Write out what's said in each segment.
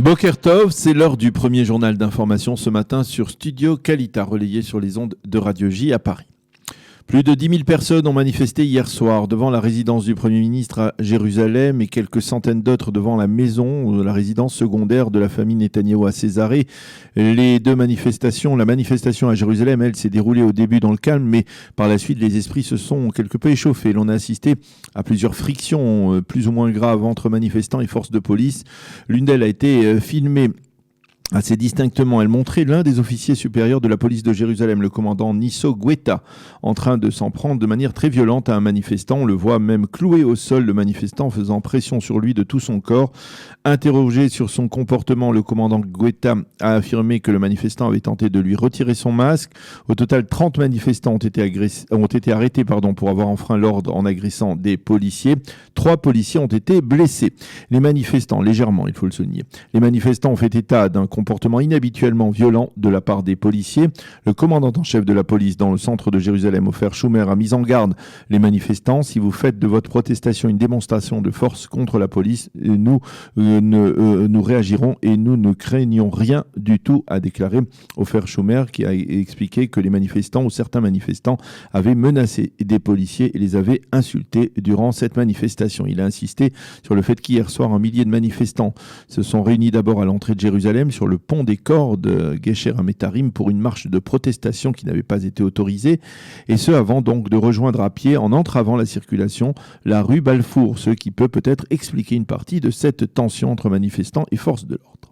Boker Tov, c'est l'heure du premier journal d'information ce matin sur Studio Kalita, relayé sur les ondes de Radio J à Paris. Plus de 10 000 personnes ont manifesté hier soir devant la résidence du Premier ministre à Jérusalem et quelques centaines d'autres devant la maison, la résidence secondaire de la famille Netanyahou à Césarée. La manifestation à Jérusalem, elle, s'est déroulée au début dans le calme, mais par la suite, les esprits se sont quelque peu échauffés. L'on a assisté à plusieurs frictions plus ou moins graves entre manifestants et forces de police. L'une d'elles a été filmée assez distinctement. Elle montrait l'un des officiers supérieurs de la police de Jérusalem, le commandant Nisso Guetta, en train de s'en prendre de manière très violente à un manifestant. On le voit même clouer au sol le manifestant, faisant pression sur lui de tout son corps. Interrogé sur son comportement, le commandant Guetta a affirmé que le manifestant avait tenté de lui retirer son masque. Au total, 30 manifestants ont été arrêtés pour avoir enfreint l'ordre en agressant des policiers. 3 policiers ont été blessés. Les manifestants, légèrement, il faut le souligner, les manifestants ont fait état d'un comportement inhabituellement violent de la part des policiers. Le commandant en chef de la police dans le centre de Jérusalem, Ofer Schumer, a mis en garde les manifestants. Si vous faites de votre protestation une démonstration de force contre la police, nous réagirons et nous ne craignons rien du tout, a déclaré Ofer Schumer, qui a expliqué que les manifestants ou certains manifestants avaient menacé des policiers et les avaient insultés durant cette manifestation. Il a insisté sur le fait qu'hier soir, un millier de manifestants se sont réunis d'abord à l'entrée de Jérusalem sur le pont des Cordes, Gesher Ametarim, pour une marche de protestation qui n'avait pas été autorisée, et ce avant donc de rejoindre à pied, en entravant la circulation, la rue Balfour, ce qui peut peut-être expliquer une partie de cette tension entre manifestants et forces de l'ordre.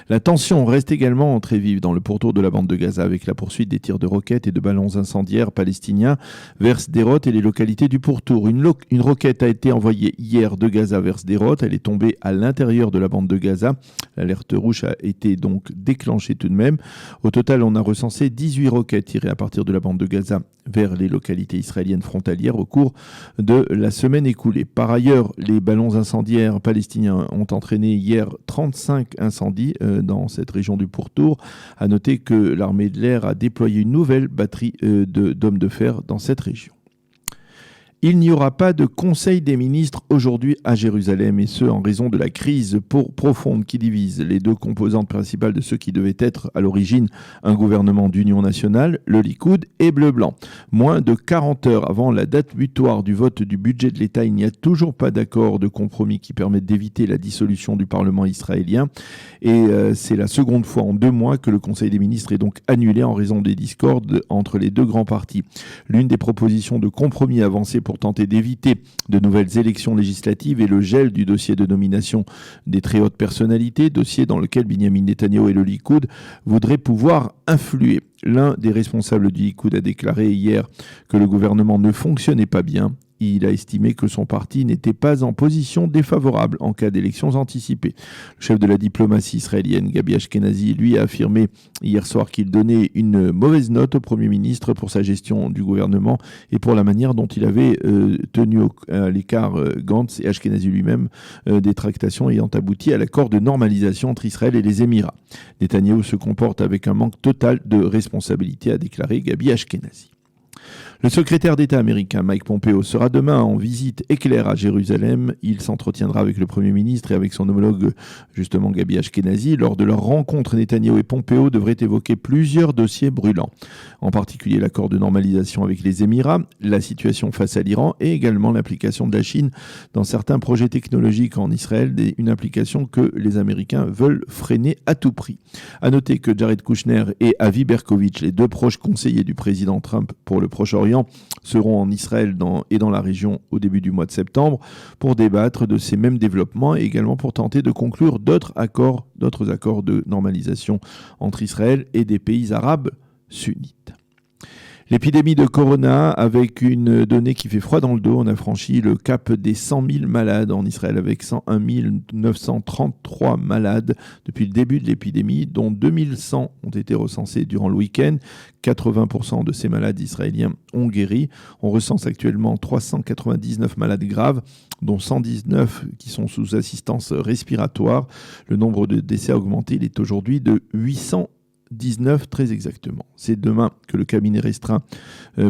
La tension reste également très vive dans le pourtour de la bande de Gaza avec la poursuite des tirs de roquettes et de ballons incendiaires palestiniens vers Sderot et les localités du pourtour. Une roquette a été envoyée hier de Gaza vers Sderot. Elle est tombée à l'intérieur de la bande de Gaza. L'alerte rouge a été donc déclenchée tout de même. Au total, on a recensé 18 roquettes tirées à partir de la bande de Gaza vers les localités israéliennes frontalières au cours de la semaine écoulée. Par ailleurs, les ballons incendiaires palestiniens ont entraîné hier 35 incendies dans cette région du pourtour. À noter que l'armée de l'air a déployé une nouvelle batterie d'hommes de fer dans cette région. Il n'y aura pas de Conseil des ministres aujourd'hui à Jérusalem, et ce en raison de la crise profonde qui divise les deux composantes principales de ce qui devait être à l'origine un gouvernement d'union nationale, le Likoud et Bleu-Blanc. Moins de 40 heures avant la date butoir du vote du budget de l'État, il n'y a toujours pas d'accord de compromis qui permette d'éviter la dissolution du Parlement israélien. Et c'est la seconde fois en 2 mois que le Conseil des ministres est donc annulé en raison des discordes entre les deux grands partis. L'une des propositions de compromis avancées pour tenter d'éviter de nouvelles élections législatives et le gel du dossier de nomination des très hautes personnalités, dossier dans lequel Binyamin Netanyahou et le Likoud voudraient pouvoir influer. L'un des responsables du Likoud a déclaré hier que le gouvernement ne fonctionnait pas bien. Il a estimé que son parti n'était pas en position défavorable en cas d'élections anticipées. Le chef de la diplomatie israélienne, Gabi Ashkenazi, lui a affirmé hier soir qu'il donnait une mauvaise note au Premier ministre pour sa gestion du gouvernement et pour la manière dont il avait tenu à l'écart Gantz et Ashkenazi lui-même des tractations ayant abouti à l'accord de normalisation entre Israël et les Émirats. Netanyahou se comporte avec un manque total de responsabilité, a déclaré Gabi Ashkenazi. Le secrétaire d'État américain Mike Pompeo sera demain en visite éclair à Jérusalem. Il s'entretiendra avec le Premier ministre et avec son homologue, justement Gabi Ashkenazi. Lors de leur rencontre, Netanyahou et Pompeo devraient évoquer plusieurs dossiers brûlants, en particulier l'accord de normalisation avec les Émirats, la situation face à l'Iran et également l'implication de la Chine dans certains projets technologiques en Israël, une implication que les Américains veulent freiner à tout prix. À noter que Jared Kushner et Avi Berkovitch, les 2 proches conseillers du président Trump pour le Proche-Orient, seront en Israël et dans la région au début du mois de septembre pour débattre de ces mêmes développements et également pour tenter de conclure d'autres accords de normalisation entre Israël et des pays arabes sunnites. L'épidémie de Corona, avec une donnée qui fait froid dans le dos, on a franchi le cap des 100 000 malades en Israël avec 101 933 malades depuis le début de l'épidémie, dont 2100 ont été recensés durant le week-end. 80% de ces malades israéliens ont guéri. On recense actuellement 399 malades graves, dont 119 qui sont sous assistance respiratoire. Le nombre de décès a augmenté, il est aujourd'hui de 800 19 très exactement. C'est demain que le cabinet restreint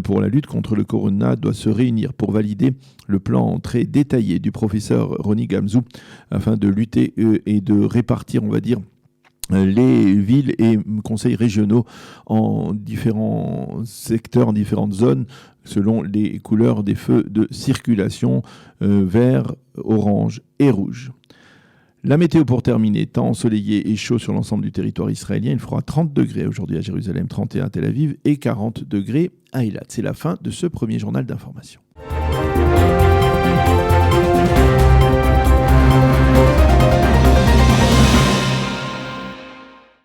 pour la lutte contre le corona doit se réunir pour valider le plan très détaillé du professeur Ronny Gamzou afin de lutter et de répartir, on va dire, les villes et conseils régionaux en différents secteurs, en différentes zones, selon les couleurs des feux de circulation, vert, orange et rouge. La météo pour terminer, temps ensoleillé et chaud sur l'ensemble du territoire israélien. Il fera 30 degrés aujourd'hui à Jérusalem, 31 à Tel Aviv et 40 degrés à Eilat. C'est la fin de ce premier journal d'information.